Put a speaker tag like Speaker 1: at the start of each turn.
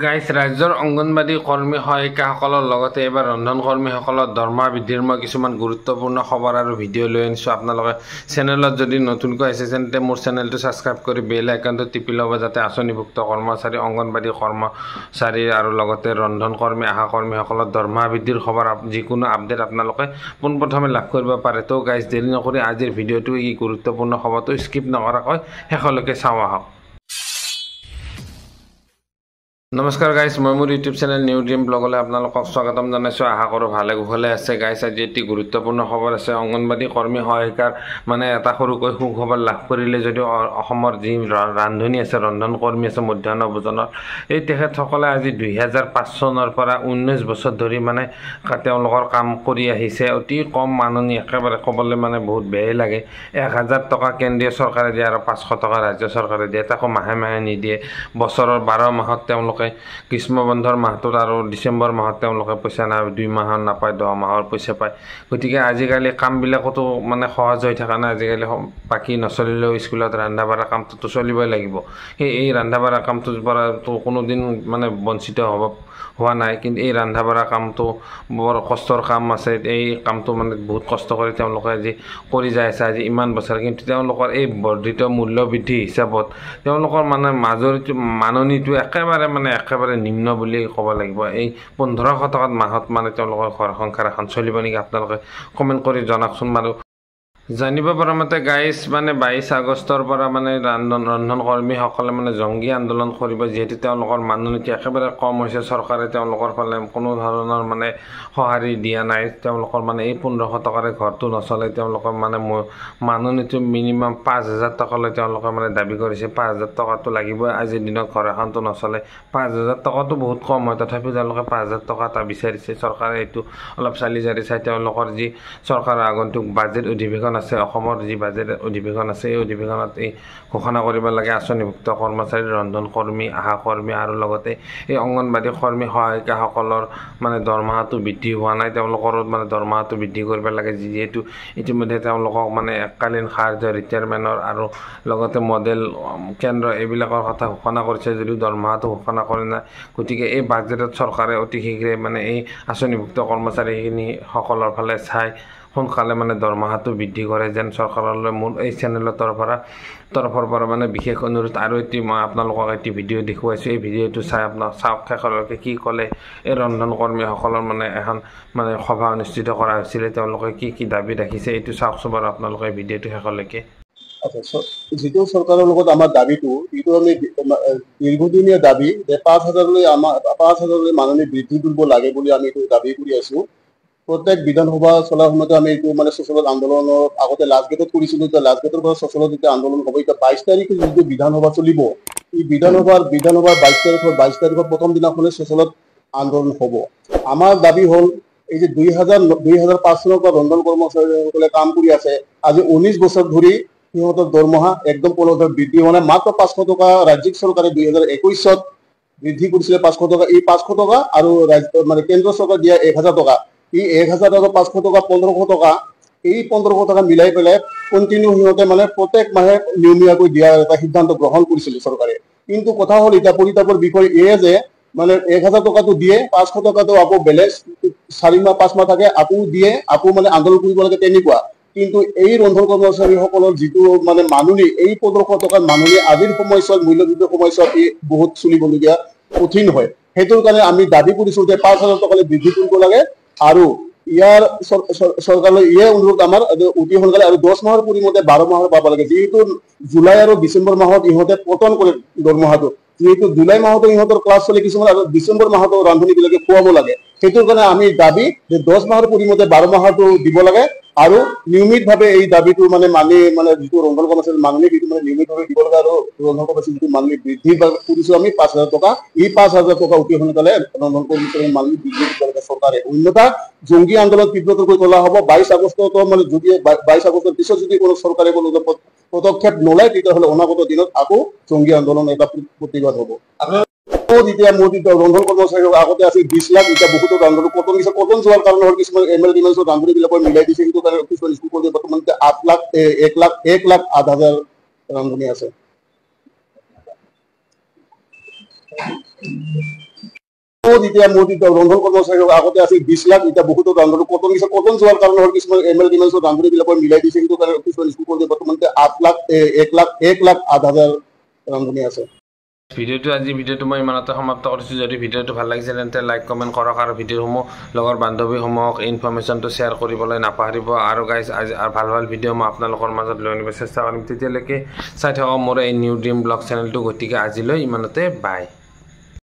Speaker 1: Guys ৰাজ্যৰ অংগনবাদী কৰ্মী সহায়িকাসকলৰ লগতে এইবাৰ ৰন্ধন কৰ্মীসকলৰ দৰমহা বৃদ্ধিৰ মই কিছুমান গুৰুত্বপূৰ্ণ খবৰ আৰু ভিডিঅ' লৈ আনিছোঁ। আপোনালোকে চেনেলত যদি নতুনকৈ আহিছে তেন্তে মোৰ চেনেলটো ছাবস্ক্ৰাইব কৰি বেল আইকনটো টিপি ল'ব, যাতে আঁচনিভুক্ত কৰ্মচাৰী, অংগনবাদী কৰ্মচাৰী আৰু লগতে ৰন্ধন কৰ্মী, আশা কৰ্মীসকলৰ দৰমহা বৃদ্ধিৰ খবৰ যিকোনো আপডেট আপোনালোকে পোনপ্ৰথমে লাভ কৰিব পাৰে। তো গাইজ দেৰি নকৰি আজিৰ ভিডিঅ'টো এই গুৰুত্বপূৰ্ণ খবৰটো স্কিপ নকৰাকৈ শেষলৈকে চাওঁ আহক। নমস্কাৰ গাইজ, মই মোৰ ইউটিউব চেনেল নিউ ড্ৰিম ব্লগলৈ আপোনালোকক স্বাগতম জনাইছোঁ। আশা কৰোঁ ভালে কুশলে আছে। গাইজ আজি এটি গুৰুত্বপূৰ্ণ খবৰ আছে। অংগনবাদী কৰ্মী সহায়িকাৰ এটা সৰুকৈ সুখবৰ লাভ কৰিলে যদিও অসমৰ যি ৰান্ধনী আছে, ৰন্ধন কৰ্মী আছে মধ্যাহ্ন ভোজনৰ, এই তেখেতসকলে আজি 2005 চনৰ পৰা 19 বছৰ ধৰি তেওঁলোকৰ কাম কৰি আহিছে। অতি কম মাননি, একেবাৰে ক'বলৈ বহুত বেয়াই লাগে। 1000 টকা কেন্দ্ৰীয় চৰকাৰে দিয়ে আৰু 500 টকা ৰাজ্য চৰকাৰে দিয়ে, তাকো মাহে মাহে নিদিয়ে। বছৰৰ 12 মাহত তেওঁলোকে গ্ৰীষ্ম বন্ধৰ মাহটোত আৰু ডিচেম্বৰ মাহত তেওঁলোকে পইচা নাপায়, 2 মাহৰ নাপায়, 10 মাহৰ পইচা পায়। গতিকে আজিকালি কামবিলাকতো সহজ হৈ থকা নাই। আজিকালি বাকী নচলিলেও স্কুলত ৰন্ধা বঢ়া কামটোতো চলিবই লাগিব। এই ৰন্ধা বঢ়া কামটোৰ পৰা কোনোদিন বঞ্চিত হোৱা নাই। কিন্তু এই ৰন্ধা বঢ়া কামটো বৰ কষ্টৰ কাম আছে। এই কামটো বহুত কষ্ট কৰি তেওঁলোকে আজি কৰি যাই আছে আজি ইমান বছৰ। কিন্তু তেওঁলোকৰ এই বৰ্ধিত মূল্য বৃদ্ধি হিচাপত তেওঁলোকৰ মাননিটো একেবাৰে নিম্ন বুলি ক'ব লাগিব। এই 1500 টকাত মাহত তেওঁলোকৰ ঘৰ সংসাৰ এখন চলিব নেকি? আপোনালোকে কমেণ্ট কৰি জনাওকচোন বাৰু। জানিব পৰা মতে গাইজ 22 আগষ্টৰ পৰা ৰন্ধন কৰ্মীসকলে জংগী আন্দোলন কৰিব, যিহেতু তেওঁলোকৰ মাননীতি একেবাৰে কম হৈছে। চৰকাৰে তেওঁলোকৰ ফালে কোনো ধৰণৰ সঁহাৰি দিয়া নাই। তেওঁলোকৰ এই 1500 টকাৰে ঘৰটো নচলে। তেওঁলোকৰ মাননীতি মিনিমাম 5000 টকালৈ তেওঁলোকে দাবী কৰিছে। 5000 টকাটো লাগিবই, আজিৰ দিনত ঘৰ এখনটো নচলে। 5000 টকাটো বহুত কম হয়, তথাপিও তেওঁলোকে 5000 টকা এটা বিচাৰিছে। চৰকাৰে এইটো অলপ চালি জাৰি চাই তেওঁলোকৰ যি চৰকাৰৰ আগন্তুক বাজেট অধিৱেশন আছে, অসমৰ যি বাজেট অধিৱেশন আছে, এই অধিৱেশনত এই ঘোষণা কৰিব লাগে আঁচনিভুক্ত কৰ্মচাৰী, ৰন্ধন কৰ্মী, আশা কৰ্মী আৰু লগতে এই অংগনবাদী কৰ্মী সহায়িকাসকলৰ দৰমহাটো বৃদ্ধি হোৱা নাই। তেওঁলোকৰো দৰমহাটো বৃদ্ধি কৰিব লাগে, যিহেতু ইতিমধ্যে তেওঁলোকক এককালীন সাহায্য, ৰিটায়াৰমেণ্টৰ আৰু লগতে মডেল কেন্দ্ৰ এইবিলাকৰ কথা ঘোষণা কৰিছে যদিও দৰমহাটো ঘোষণা কৰা নাই। গতিকে এই বাজেটত চৰকাৰে অতি শীঘ্ৰে এই আঁচনিভুক্ত কৰ্মচাৰীসকলৰ ফালে চাই সোনকালে দৰমহাটো বৃদ্ধি কৰে যেন চৰকাৰলৈ মোৰ এই চেনেলৰ তৰফৰ পৰা বিশেষ অনুৰোধ। আৰু মই আপোনালোকক এটি ভিডিঅ' দেখুৱাইছোঁ। এই ভিডিঅ'টো চাই চাওক শেষলৈকে। কি ক'লে এই ৰন্ধন কৰ্মীসকলৰ এখন সভা অনুষ্ঠিত কৰা হৈছিলে, তেওঁলোকে কি দাবী ৰাখিছে, এইটো চাওকচোন বাৰু আপোনালোকে ভিডিঅ'টো শেষলৈকে।
Speaker 2: যিটো চৰকাৰৰ লগত আমাৰ দাবীটো, এইটো আমি দীৰ্ঘদিনীয়া দাবী যে 5000লৈ মাননি বৃদ্ধি কৰিব লাগে বুলি আমি এইটো দাবী কৰি আছো। প্ৰত্যেক বিধানসভা চলাৰ সময়তে আমি এইটো সচলত আন্দোলনৰ আগতে লাষ্ট গেটত কৰিছিলো। এতিয়া লাষ্ট গেটৰ পৰা সচলত যেতিয়া আন্দোলন হ'ব, এতিয়া 22 তাৰিখে যিটো বিধানসভা চলিব, এই বিধানসভাৰ 22 তাৰিখৰ প্ৰথম দিনাখনে সচলত আন্দোলন হ'ব। আমাৰ দাবী হ'ল এই যে 2005 চনৰ পৰা ৰন্ধন কৰ্মচাৰীসকলে কাম কৰি আছে, আজি 19 বছৰ ধৰি সিহঁতৰ দৰমহা একদম কোনো বৃদ্ধি হোৱা নাই। মাত্ৰ 500 টকা ৰাজ্যিক চৰকাৰে 2021 বৃদ্ধি কৰিছিলে 500 টকা। এই 500 টকা আৰু কেন্দ্ৰ চৰকাৰ দিয়া 1000 টকা, এই 1000 আৰু 500 টকা 1500 টকা, এই 1500 টকা মিলাই পেলাই কণ্টিনিউ সিহঁতে প্ৰত্যেক মাহে নিয়মীয়াকৈ দিয়াৰ এটা সিদ্ধান্ত গ্ৰহণ কৰিছিলে চৰকাৰে। কিন্তু কথা হ'ল এতিয়া পৰিতাপৰ বিষয় এয়ে যে 1000 টকাটো দিয়ে, 500 টকাটো আকৌ বেলেগ 4 মাহ 5 মাহ থাকে আকৌ দিয়ে, আকৌ আন্দোলন কৰিব লাগে তেনেকুৱা। কিন্তু এই ৰন্ধন কৰ্মচাৰীসকলৰ যিটো মাননি, এই 1500 টকাৰ মাননি আজিৰ সময়ছোৱাত, মূল্যবৃদ্ধিৰ সময়ছোৱাত বহুত চলিবলগীয়া কঠিন হয়। সেইটোৰ কাৰণে আমি দাবী কৰিছো যে 5000 টকালৈ বৃদ্ধি কৰিব লাগে। আৰু ইয়াৰ চৰকাৰলৈ অনুৰোধ আমাৰ অতি সোনকালে আৰু 10 মাহৰ পৰিৱৰ্তে 12 মাহৰ পাব লাগে। যিহেতু জুলাই আৰু ডিচেম্বৰ মাহত ইহঁতে পতন কৰে দৰমহাটো, যিহেতু জুলাই মাহতো ইহঁতৰ ক্লাছ চলে কিছুমান, আৰু ডিচেম্বৰ মাহতো ৰান্ধনীবিলাকে খুৱাব লাগে। সেইটোৰ কাৰণে আমি দাবী যে 10 মাহৰ পৰিৱৰ্তে 12 মাহটো দিব লাগে আৰু নিয়মিতভাৱে এই দাবীটো মানি যিটো ৰন্ধন কৰ্মচাৰী মাননি সেইটো নিয়মিতভাৱে দিব লাগে। আৰু ৰন্ধন কৰ্মচাৰী যিটো মাননি বৃদ্ধি কৰিছো আমি 5000 টকা, এই 5000 টকা অতি সোনকালে ৰন্ধন কৰ্মচাৰী মাননি বৃদ্ধি দিব লাগে চৰকাৰে। অন্যথা জংগী আন্দোলন তীব্ৰতকৈ তোলা হ'ব। 22 আগষ্টতো যদি 22 আগষ্টৰ পিছত যদি কোনো চৰকাৰে কোনো পদক্ষেপ নলয়, তেতিয়াহ'লে অনাগত দিনত আকৌ জংগী আন্দোলন এটা প্ৰতিবাদ হ'ব। এতিয়া ৰন্ধন কৰ্মচাৰী আগতে আছিল 20 লাখ, এতিয়া বহুতো ৰান্ধনী কটন যোৱাৰ কাৰণে কিছুমান ML ৰান্ধনীবিলাকৰ মিলাই দিছে। সেইটো কাৰণে কিছুমান স্কুল বৰ্তমান 1 লাখ 8,00,000 ৰান্ধনী আছে। এতিয়া মোৰ ৰন্ধন কৰ্মচাৰী আগতে আছিল 20 লাখ এতিয়া বহুতো ৰান্ধনি কটন যোৱাৰ কাৰণে কিছুমান এমএলএ ৰান্ধনিবিলাকৰ মিলাই দিছে কিন্তু কিছুমান স্কুল কলেজে বৰ্তমান 1 লাখ 8,000 ৰান্ধনি আছে
Speaker 1: ভিডিঅ'টো মই ইমানতে সমাপ্ত কৰিছোঁ যদি ভিডিঅ'টো ভাল লাগিছে তেন্তে লাইক কমেণ্ট কৰক আৰু ভিডিঅ'সমূহ লগৰ বান্ধৱীসমূহক ইনফৰমেশ্যনটো শ্বেয়াৰ কৰিবলৈ নাপাহৰিব আৰু গাইজ ভাল ভিডিঅ' মই আপোনালোকৰ মাজত লৈ আনিব চেষ্টা কৰিম তেতিয়ালৈকে চাই থাকক মোৰ এই নিউ ড্ৰিম ব্লগ চেনেলটো গতিকে আজিলৈ ইমানতে বাই